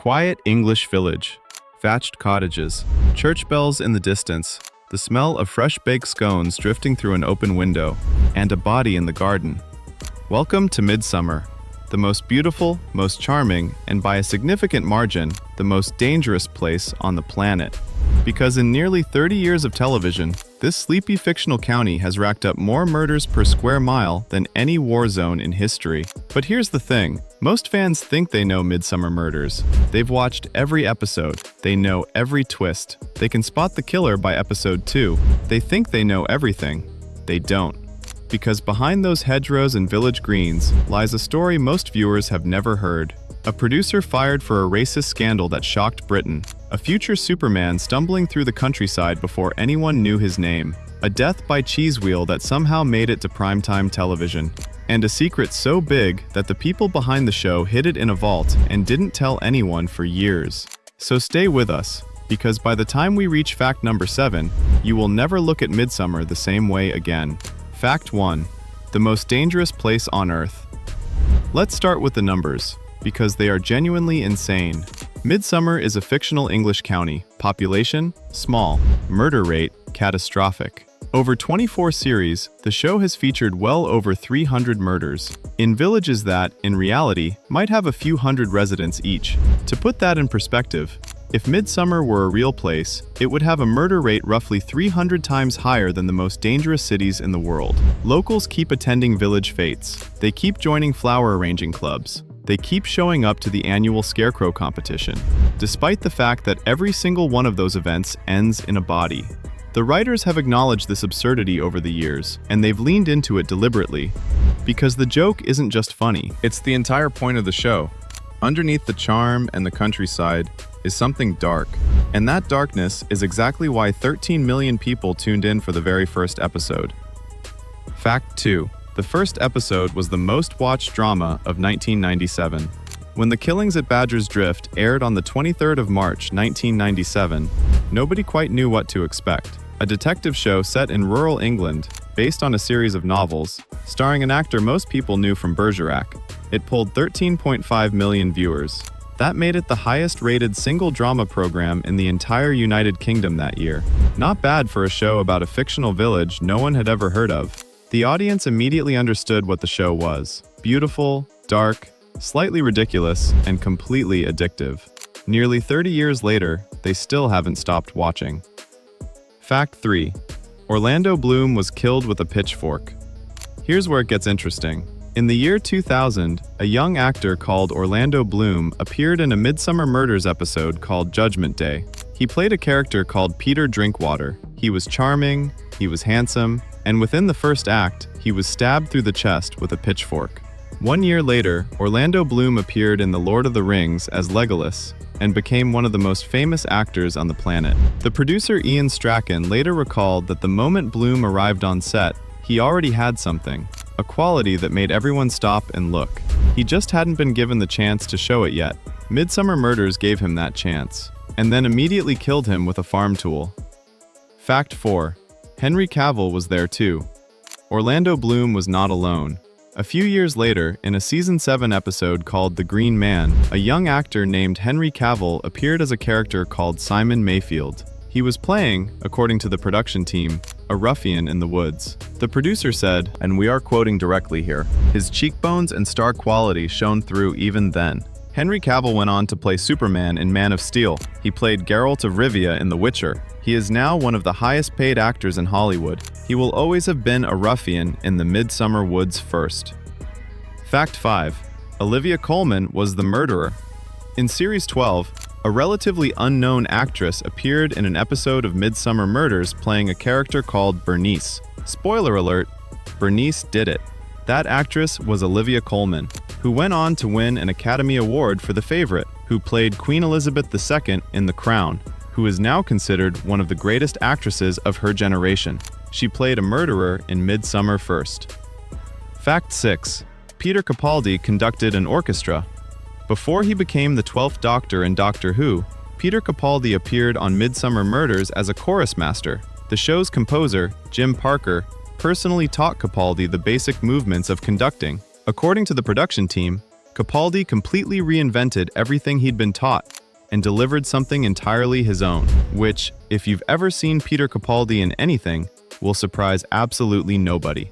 quiet English village. Thatched cottages. Church bells in the distance. The smell of fresh-baked scones drifting through an open window. And a body in the garden. Welcome to Midsomer. The most beautiful, most charming, and by a significant margin, the most dangerous place on the planet. Because in nearly 30 years of television, this sleepy fictional county has racked up more murders per square mile than any war zone in history. But here's the thing, most fans think they know Midsomer Murders. They've watched every episode, they know every twist. They can spot the killer by episode 2. They think they know everything. They don't. Because behind those hedgerows and village greens lies a story most viewers have never heard. A producer fired for a racist scandal that shocked Britain. A future Superman stumbling through the countryside before anyone knew his name. A death by cheese wheel that somehow made it to primetime television. And a secret so big that the people behind the show hid it in a vault and didn't tell anyone for years. So stay with us, because by the time we reach fact number 7, you will never look at Midsomer the same way again. Fact 1. The most dangerous place on Earth. Let's start with the numbers, because they are genuinely insane. Midsomer is a fictional English county. Population? Small. Murder rate? Catastrophic. Over 24 series, the show has featured well over 300 murders, in villages that, in reality, might have a few hundred residents each. To put that in perspective, if Midsomer were a real place, it would have a murder rate roughly 300 times higher than the most dangerous cities in the world. Locals keep attending village fetes. They keep joining flower arranging clubs. They keep showing up to the annual scarecrow competition, despite the fact that every single one of those events ends in a body. The writers have acknowledged this absurdity over the years, and they've leaned into it deliberately. Because the joke isn't just funny, it's the entire point of the show. Underneath the charm and the countryside is something dark, and that darkness is exactly why 13 million people tuned in for the very first episode. Fact 2. The first episode was the most watched drama of 1997. When The Killings at Badger's Drift aired on the 23rd of March 1997, nobody quite knew what to expect. A detective show set in rural England, based on a series of novels, starring an actor most people knew from Bergerac. It pulled 13.5 million viewers. That made it the highest-rated single drama program in the entire United Kingdom that year. Not bad for a show about a fictional village no one had ever heard of. The audience immediately understood what the show was. Beautiful, dark, slightly ridiculous, and completely addictive. Nearly 30 years later, they still haven't stopped watching. Fact 3. Orlando Bloom was killed with a pitchfork. Here's where it gets interesting. In the year 2000, a young actor called Orlando Bloom appeared in a Midsomer Murders episode called Judgment Day. He played a character called Peter Drinkwater. He was charming, he was handsome, and within the first act, he was stabbed through the chest with a pitchfork. 1 year later, Orlando Bloom appeared in The Lord of the Rings as Legolas and became one of the most famous actors on the planet. The producer Ian Strachan later recalled that the moment Bloom arrived on set, he already had something, a quality that made everyone stop and look. He just hadn't been given the chance to show it yet. Midsomer Murders gave him that chance, and then immediately killed him with a farm tool. Fact 4. Henry Cavill was there too. Orlando Bloom was not alone. A few years later, in a season 7 episode called The Green Man, a young actor named Henry Cavill appeared as a character called Simon Mayfield. He was playing, according to the production team, a ruffian in the woods. The producer said, and we are quoting directly here, his cheekbones and star quality shone through even then. Henry Cavill went on to play Superman in Man of Steel. He played Geralt of Rivia in The Witcher. He is now one of the highest paid actors in Hollywood. He will always have been a ruffian in the Midsomer Woods first. Fact 5. Olivia Colman was the murderer. In Series 12, a relatively unknown actress appeared in an episode of Midsomer Murders playing a character called Bernice. Spoiler alert, Bernice did it. That actress was Olivia Colman, who went on to win an Academy Award for The Favorite, who played Queen Elizabeth II in The Crown, who is now considered one of the greatest actresses of her generation. She played a murderer in Midsomer first. Fact 6. Peter Capaldi conducted an orchestra. Before he became the 12th Doctor in Doctor Who, Peter Capaldi appeared on Midsomer Murders as a chorus master. The show's composer, Jim Parker, personally taught Capaldi the basic movements of conducting. According to the production team, Capaldi completely reinvented everything he'd been taught and delivered something entirely his own, which, if you've ever seen Peter Capaldi in anything, will surprise absolutely nobody.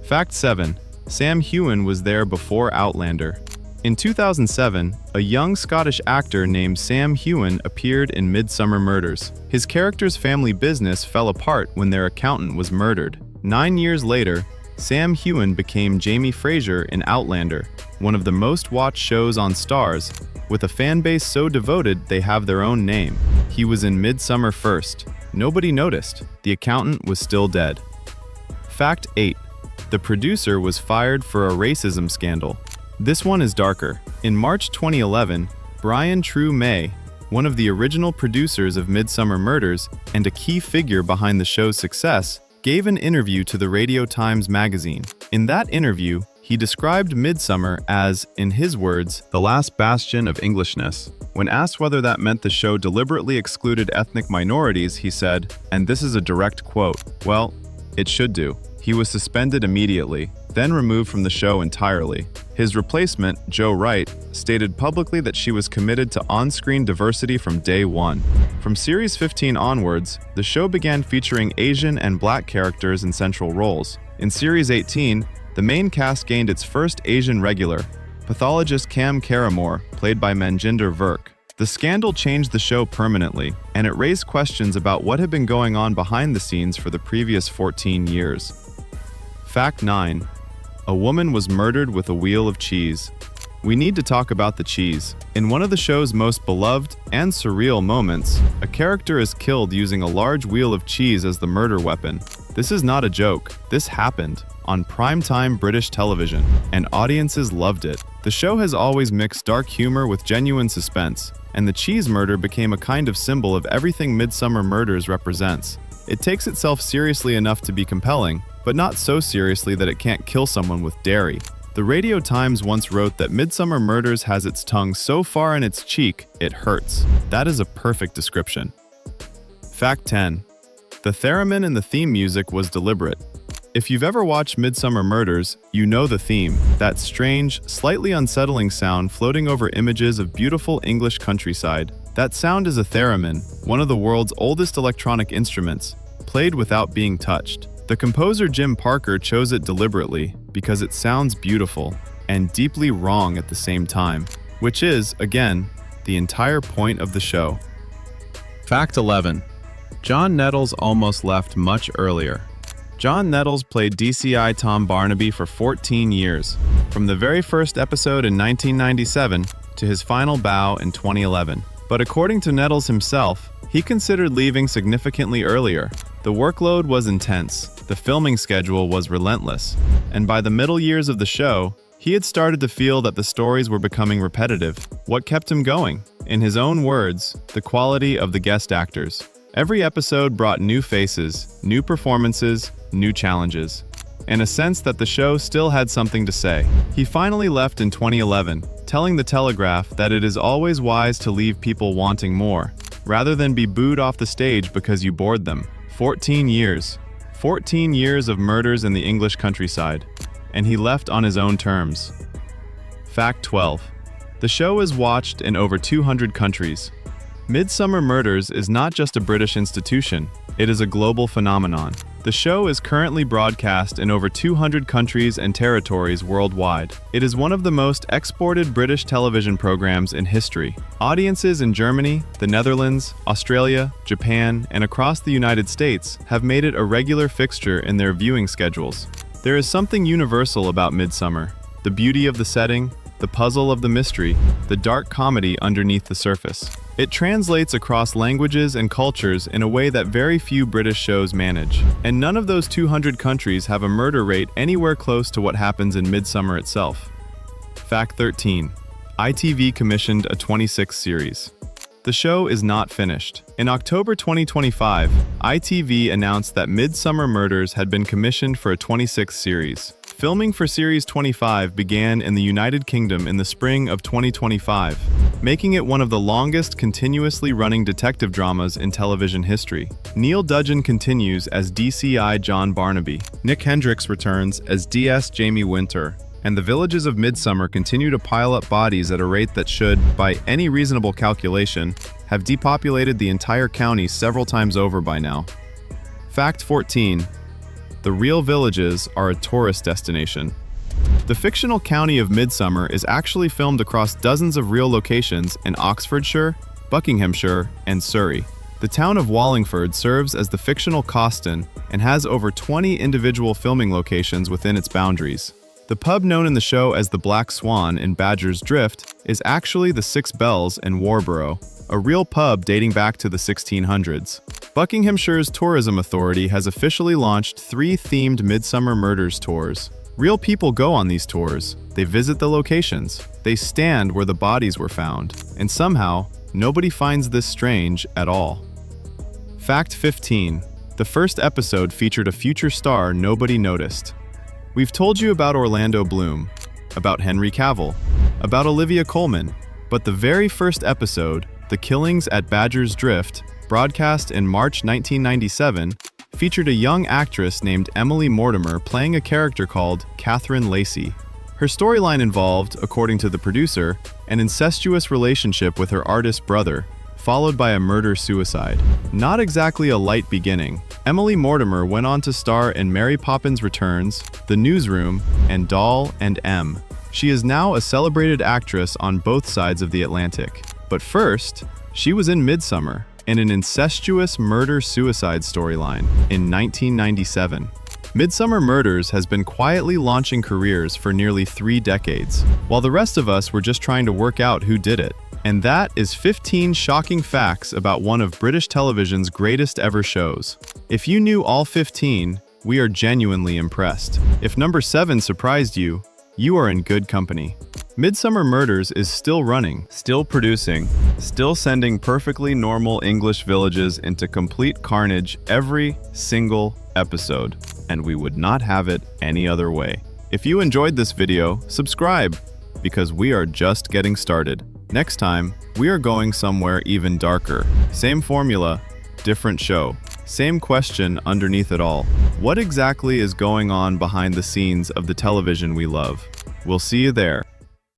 Fact 7. Sam Heughan was there before Outlander. In 2007, a young Scottish actor named Sam Heughan appeared in Midsomer Murders. His character's family business fell apart when their accountant was murdered. 9 years later, Sam Heughan became Jamie Fraser in Outlander, one of the most watched shows on Starz, with a fan base so devoted they have their own name. He was in Midsomer first. Nobody noticed. The accountant was still dead. Fact 8. The producer was fired for a racism scandal. This one is darker. In March 2011, Brian True May, one of the original producers of Midsomer Murders and a key figure behind the show's success, gave an interview to the Radio Times magazine. In that interview, he described Midsomer as, in his words, the last bastion of Englishness. When asked whether that meant the show deliberately excluded ethnic minorities, he said, and this is a direct quote, "Well, it should do." He was suspended immediately, then removed from the show entirely. His replacement, Joe Wright, stated publicly that she was committed to on-screen diversity from day one. From Series 15 onwards, the show began featuring Asian and Black characters in central roles. In Series 18, the main cast gained its first Asian regular, pathologist Cam Caramore, played by Manjinder Virk. The scandal changed the show permanently, and it raised questions about what had been going on behind the scenes for the previous 14 years. Fact 9. A woman was murdered with a wheel of cheese. We need to talk about the cheese. In one of the show's most beloved and surreal moments, a character is killed using a large wheel of cheese as the murder weapon. This is not a joke. This happened on primetime British television, and audiences loved it. The show has always mixed dark humor with genuine suspense, and the cheese murder became a kind of symbol of everything Midsomer Murders represents. It takes itself seriously enough to be compelling, but not so seriously that it can't kill someone with dairy. The Radio Times once wrote that Midsomer Murders has its tongue so far in its cheek, it hurts. That is a perfect description. Fact 10. The theremin in the theme music was deliberate. If you've ever watched Midsomer Murders, you know the theme, that strange, slightly unsettling sound floating over images of beautiful English countryside. That sound is a theremin, one of the world's oldest electronic instruments, played without being touched. The composer Jim Parker chose it deliberately because it sounds beautiful and deeply wrong at the same time, which is, again, the entire point of the show. Fact 11. John Nettles almost left much earlier. John Nettles played DCI Tom Barnaby for 14 years, from the very first episode in 1997 to his final bow in 2011. But according to Nettles himself, he considered leaving significantly earlier. The workload was intense, the filming schedule was relentless, and by the middle years of the show, he had started to feel that the stories were becoming repetitive. What kept him going? In his own words, the quality of the guest actors. Every episode brought new faces, new performances, new challenges, and a sense that the show still had something to say. He finally left in 2011, telling The Telegraph that it is always wise to leave people wanting more, rather than be booed off the stage because you bored them. 14 years. 14 years of murders in the English countryside, and he left on his own terms. Fact 12. The show is watched in over 200 countries. Midsomer Murders is not just a British institution, it is a global phenomenon. The show is currently broadcast in over 200 countries and territories worldwide. It is one of the most exported British television programs in history. Audiences in Germany, the Netherlands, Australia, Japan, and across the United States have made it a regular fixture in their viewing schedules. There is something universal about Midsomer: the beauty of the setting, the puzzle of the mystery, the dark comedy underneath the surface. It translates across languages and cultures in a way that very few British shows manage. And none of those 200 countries have a murder rate anywhere close to what happens in Midsomer itself. Fact 13. ITV commissioned a 26th series. The show is not finished. In October 2025, ITV announced that Midsomer Murders had been commissioned for a 26th series. Filming for Series 25 began in the United Kingdom in the spring of 2025, making it one of the longest continuously running detective dramas in television history. Neil Dudgeon continues as DCI John Barnaby. Nick Hendricks returns as DS Jamie Winter, and the villages of Midsomer continue to pile up bodies at a rate that should, by any reasonable calculation, have depopulated the entire county several times over by now. Fact 14. The real villages are a tourist destination. The fictional county of Midsomer is actually filmed across dozens of real locations in Oxfordshire, Buckinghamshire, and Surrey. The town of Wallingford serves as the fictional Coston and has over 20 individual filming locations within its boundaries. The pub known in the show as the Black Swan in Badger's Drift is actually the Six Bells in Warborough, a real pub dating back to the 1600s. Buckinghamshire's Tourism Authority has officially launched 3 themed Midsomer Murders tours. Real people go on these tours, they visit the locations, they stand where the bodies were found, and somehow, nobody finds this strange at all. Fact 15. The first episode featured a future star nobody noticed. We've told you about Orlando Bloom, about Henry Cavill, about Olivia Colman, but the very first episode, The Killings at Badger's Drift, broadcast in March 1997, featured a young actress named Emily Mortimer playing a character called Catherine Lacey. Her storyline involved, according to the producer, an incestuous relationship with her artist brother, followed by a murder-suicide. Not exactly a light beginning. Emily Mortimer went on to star in Mary Poppins Returns, The Newsroom, and Doll and M. She is now a celebrated actress on both sides of the Atlantic. But first, she was in Midsomer, in an incestuous murder-suicide storyline in 1997. Midsomer Murders has been quietly launching careers for nearly 3 decades, while the rest of us were just trying to work out who did it. And that is 15 shocking facts about one of British television's greatest ever shows. If you knew all 15, we are genuinely impressed. If number 7 surprised you, you are in good company. Midsomer Murders is still running, still producing, still sending perfectly normal English villages into complete carnage every single episode, and we would not have it any other way. If you enjoyed this video, subscribe, because we are just getting started. Next time, we are going somewhere even darker. Same formula, different show. Same question underneath it all. What exactly is going on behind the scenes of the television we love? We'll see you there.